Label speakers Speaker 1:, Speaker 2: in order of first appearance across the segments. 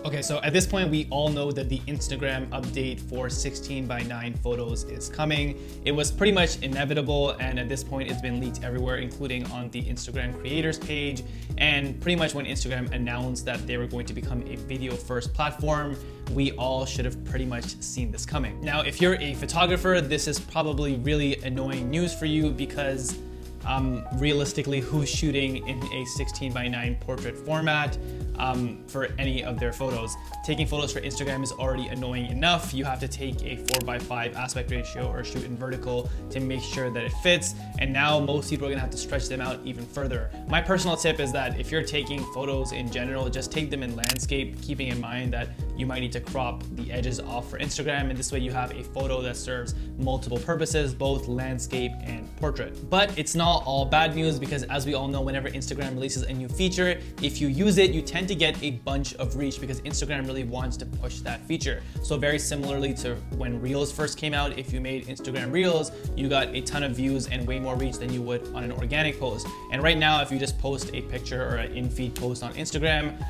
Speaker 1: Okay, so at this point, we all know that the Instagram update for 16:9 photos is coming. It was pretty much inevitable, and at this point, it's been leaked everywhere, including on the Instagram creators page. And pretty much when Instagram announced that they were going to become a video-first platform, we all should have pretty much seen this coming. Now, if you're a photographer, this is probably really annoying news for you because realistically, who's shooting in a 16:9 portrait format for any of their photos? Taking photos for Instagram is already annoying enough. You have to take a 4:5 aspect ratio or shoot in vertical to make sure that it fits. And now most people are gonna have to stretch them out even further. My personal tip is that if you're taking photos in general, just take them in landscape, keeping in mind that you might need to crop the edges off for Instagram. And this way you have a photo that serves multiple purposes, both landscape and portrait. But it's not all bad news because as we all know, whenever Instagram releases a new feature, if you use it, you tend to get a bunch of reach because Instagram really wants to push that feature. So very similarly to when Reels first came out, if you made Instagram Reels, you got a ton of views and way more reach than you would on an organic post. And right now, if you just post a picture or an in-feed post on Instagram,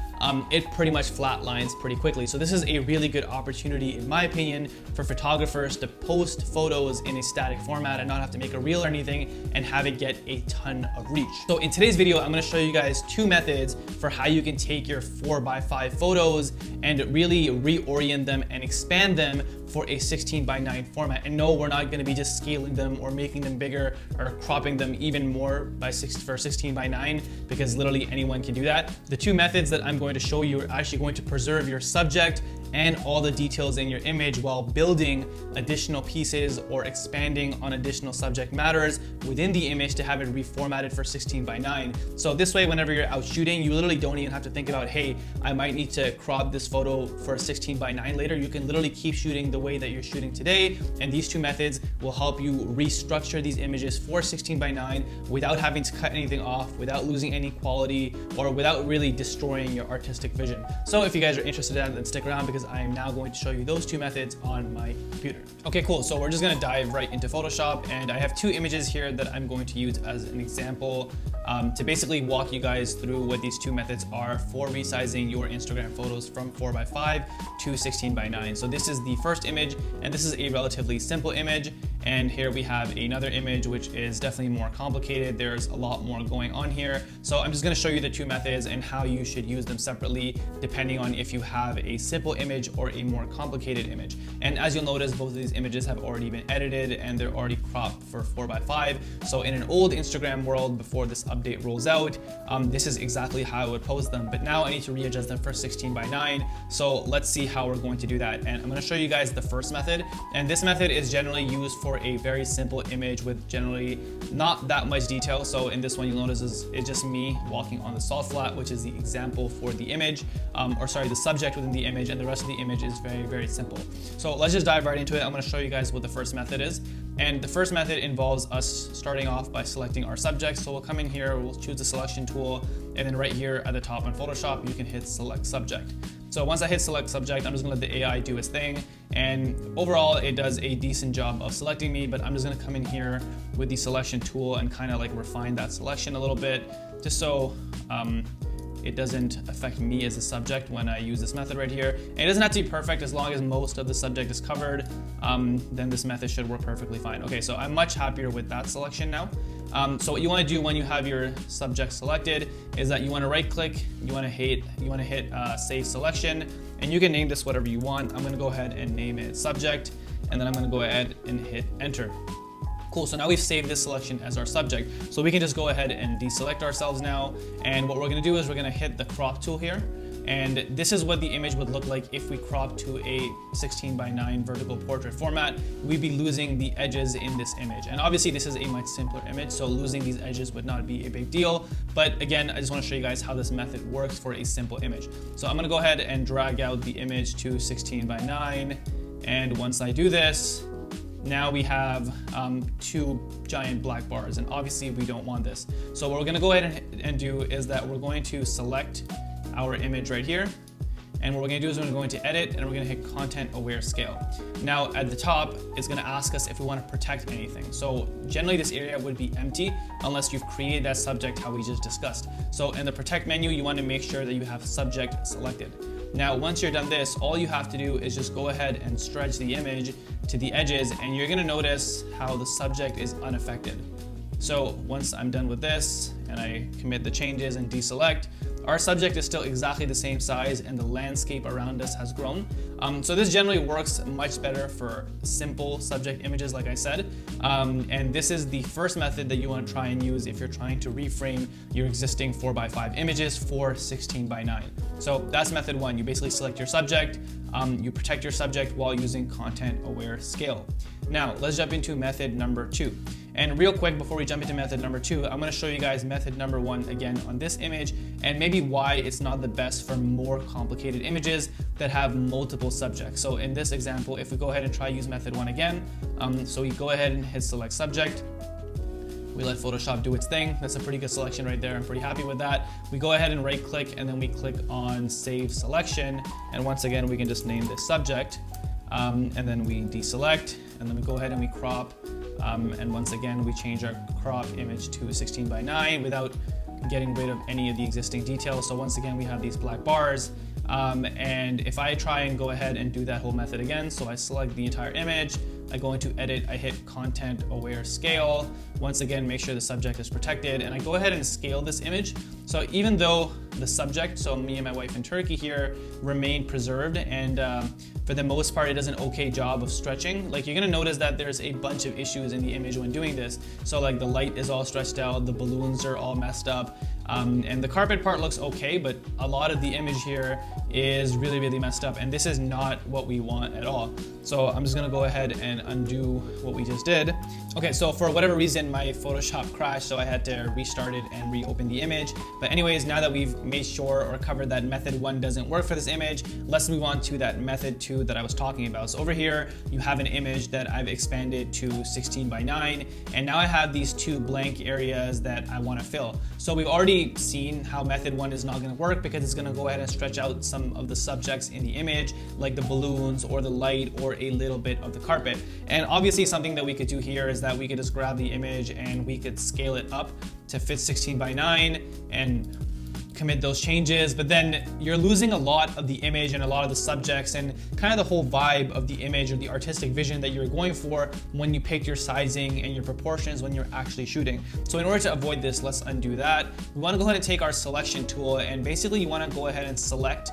Speaker 1: it pretty much flatlines pretty quickly. So this is a really good opportunity, in my opinion, for photographers to post photos in a static format and not have to make a reel or anything and have it get a ton of reach. So in today's video, I'm gonna show you guys two methods for how you can take your 4:5 photos and really reorient them and expand them for a 16:9 format. And no, we're not gonna be just scaling them or making them bigger or cropping them even more for 16:9 because literally anyone can do that. The two methods that I'm going to show you are actually going to preserve your subject and all the details in your image while building additional pieces or expanding on additional subject matters within the image to have it reformatted for 16:9. So this way, whenever you're out shooting, you literally don't even have to think about, hey, I might need to crop this photo for 16:9 later. You can literally keep shooting the way that you're shooting today. And these two methods will help you restructure these images for 16:9 without having to cut anything off, without losing any quality, or without really destroying your artistic vision. So if you guys are interested in that, then stick around because I am now going to show you those two methods on my computer. Okay, cool. So we're just gonna dive right into Photoshop, and I have two images here that I'm going to use as an example to basically walk you guys through what these two methods are for resizing your Instagram photos from 4:5 to 16:9. So this is the first image, and this is a relatively simple image. And here we have another image, which is definitely more complicated. There's a lot more going on here. So I'm just gonna show you the two methods and how you should use them separately, depending on if you have a simple image or a more complicated image. And as you'll notice, both of these images have already been edited and they're already cropped for 4:5. So in an old Instagram world, before this update rolls out, this is exactly how I would post them. But now I need to readjust them for 16:9. So let's see how we're going to do that. And I'm gonna show you guys the first method. And this method is generally used for a very simple image with generally not that much detail. So in this one, you'll notice it's just me walking on the salt flat, which is the example for the image, the subject within the image, and the rest of the image is very, very simple. So let's just dive right into it. I'm gonna show you guys what the first method is. And the first method involves us starting off by selecting our subject. So we'll come in here, we'll choose the selection tool, and then right here at the top on Photoshop, you can hit select subject. So once I hit select subject, I'm just gonna let the AI do its thing. And overall, it does a decent job of selecting me, but I'm just gonna come in here with the selection tool and kind of like refine that selection a little bit, just so it doesn't affect me as a subject when I use this method right here. And it doesn't have to be perfect. As long as most of the subject is covered, then this method should work perfectly fine. Okay, so I'm much happier with that selection now. So what you want to do when you have your subject selected is that you want to right click, you want to hit save selection, and you can name this whatever you want. I'm going to go ahead and name it subject, and then I'm going to go ahead and hit enter. Cool, so now we've saved this selection as our subject. So we can just go ahead and deselect ourselves now. And what we're gonna do is we're gonna hit the crop tool here. And this is what the image would look like if we crop to a 16:9 vertical portrait format. We'd be losing the edges in this image. And obviously this is a much simpler image, so losing these edges would not be a big deal. But again, I just wanna show you guys how this method works for a simple image. So I'm gonna go ahead and drag out the image to 16:9. And once I do this, now we have two giant black bars, and obviously we don't want this. So what we're gonna go ahead and do is that we're going to select our image right here, and what we're gonna do is we're going to edit, and we're gonna hit content aware scale. Now at the top, it's gonna ask us if we wanna protect anything. So generally this area would be empty unless you've created that subject how we just discussed. So in the protect menu, you wanna make sure that you have subject selected. Now, once you're done this, all you have to do is just go ahead and stretch the image to the edges, and you're gonna notice how the subject is unaffected. So once I'm done with this and I commit the changes and deselect, our subject is still exactly the same size and the landscape around us has grown. So this generally works much better for simple subject images, like I said. And this is the first method that you want to try and use if you're trying to reframe your existing 4x5 images for 16:9. So that's method one. You basically select your subject, you protect your subject while using content-aware scale. Now, let's jump into method number two. And real quick, before we jump into method number two, I'm gonna show you guys method number one again on this image, and maybe why it's not the best for more complicated images that have multiple subjects. So in this example, if we go ahead and try use method one again, so we go ahead and hit select subject, we let Photoshop do its thing. That's a pretty good selection right there. I'm pretty happy with that. We go ahead and right click, and then we click on save selection. And once again, we can just name this subject, and then we deselect, and then we go ahead and we crop. And once again, we change our crop image to 16:9 without getting rid of any of the existing details. So once again, we have these black bars. And if I try and go ahead and do that whole method again, so I select the entire image, I go into edit, I hit content aware scale. Once again, make sure the subject is protected, and I go ahead and scale this image. So even though the subject, so me and my wife in Turkey here, remain preserved, and for the most part, it does an okay job of stretching. Like, you're gonna notice that there's a bunch of issues in the image when doing this. So like the light is all stretched out, the balloons are all messed up, and the carpet part looks okay, but a lot of the image here is really, really messed up, and this is not what we want at all. So I'm just gonna go ahead and undo what we just did. Okay, so for whatever reason, my Photoshop crashed, so I had to restart it and reopen the image. But anyways, now that we've made sure or covered that method one doesn't work for this image, let's move on to that method two that I was talking about. So over here, you have an image that I've expanded to 16:9, and now I have these two blank areas that I wanna fill. So we've already seen how method one is not gonna work because it's gonna go ahead and stretch out some of the subjects in the image, like the balloons or the light or a little bit of the carpet. And obviously something that we could do here is that we could just grab the image and we could scale it up to fit 16:9 and commit those changes, but then you're losing a lot of the image and a lot of the subjects and kind of the whole vibe of the image or the artistic vision that you're going for when you pick your sizing and your proportions when you're actually shooting. So in order to avoid this, let's undo that. We want to go ahead and take our selection tool, and basically you want to go ahead and select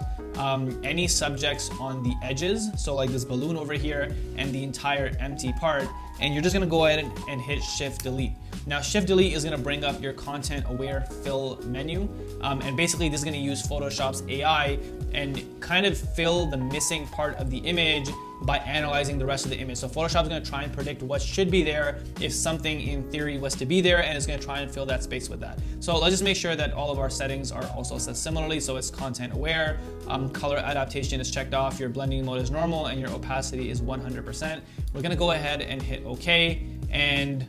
Speaker 1: any subjects on the edges. So like this balloon over here and the entire empty part, and you're just gonna go ahead and hit Shift Delete. Now Shift Delete is gonna bring up your content aware fill menu, and basically this is gonna use Photoshop's AI and kind of fill the missing part of the image by analyzing the rest of the image. So Photoshop is gonna try and predict what should be there if something in theory was to be there, and it's gonna try and fill that space with that. So let's just make sure that all of our settings are also set similarly. So it's content aware, color adaptation is checked off, your blending mode is normal, and your opacity is 100%. We're gonna go ahead and hit OK, and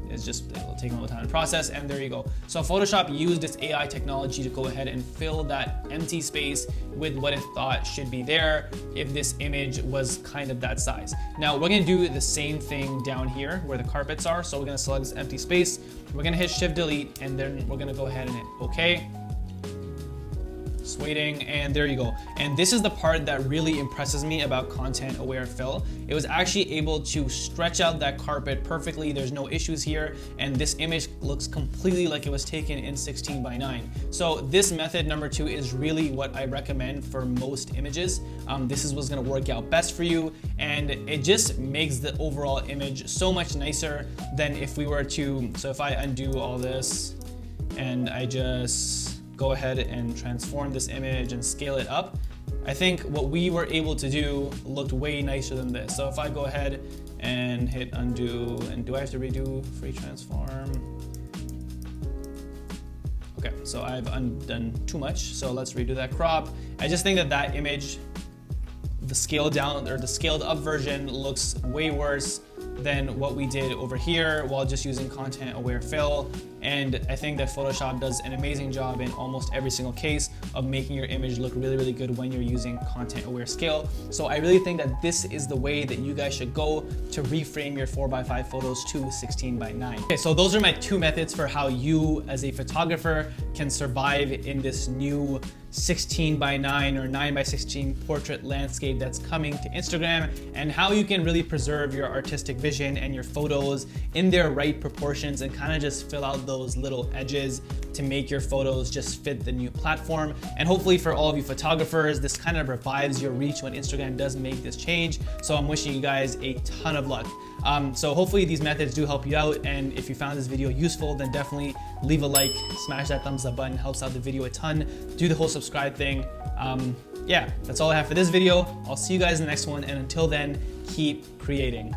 Speaker 1: it'll take a little time to process, and there you go. So Photoshop used its AI technology to go ahead and fill that empty space with what it thought should be there if this image was kind of that size. Now we're gonna do the same thing down here where the carpets are. So we're gonna select this empty space, we're gonna hit Shift Delete, and then we're gonna go ahead and hit OK. Just waiting, and there you go. And this is the part that really impresses me about content aware fill. It was actually able to stretch out that carpet perfectly. There's no issues here, and this image looks completely like it was taken in 16:9. So this method number two is really what I recommend for most images. This is what's gonna work out best for you, and it just makes the overall image so much nicer than if we were to, so if I undo all this and I just go ahead and transform this image and scale it up, I think what we were able to do looked way nicer than this. So if I go ahead and hit undo, and do I have to redo free transform? Okay, so I've undone too much, so let's redo that crop. I just think that that image, the scaled down or the scaled up version, looks way worse than what we did over here while just using content aware fill. And I think that Photoshop does an amazing job in almost every single case of making your image look really, really good when you're using content aware scale. So I really think that this is the way that you guys should go to reframe your 4x5 photos to 16:9. Okay, so those are my two methods for how you as a photographer can survive in this new 16 by 9 or 9 by 16 portrait landscape that's coming to Instagram, and how you can really preserve your artistic vision and your photos in their right proportions and kind of just fill out those little edges to make your photos just fit the new platform. And hopefully for all of you photographers, this kind of revives your reach when Instagram does make this change. So I'm wishing you guys a ton of luck. So hopefully these methods do help you out, and if you found this video useful, then definitely leave a like, smash that thumbs up button, helps out the video a ton. Do the whole subscribe thing. Yeah, that's all I have for this video. I'll see you guys in the next one, and until then, keep creating.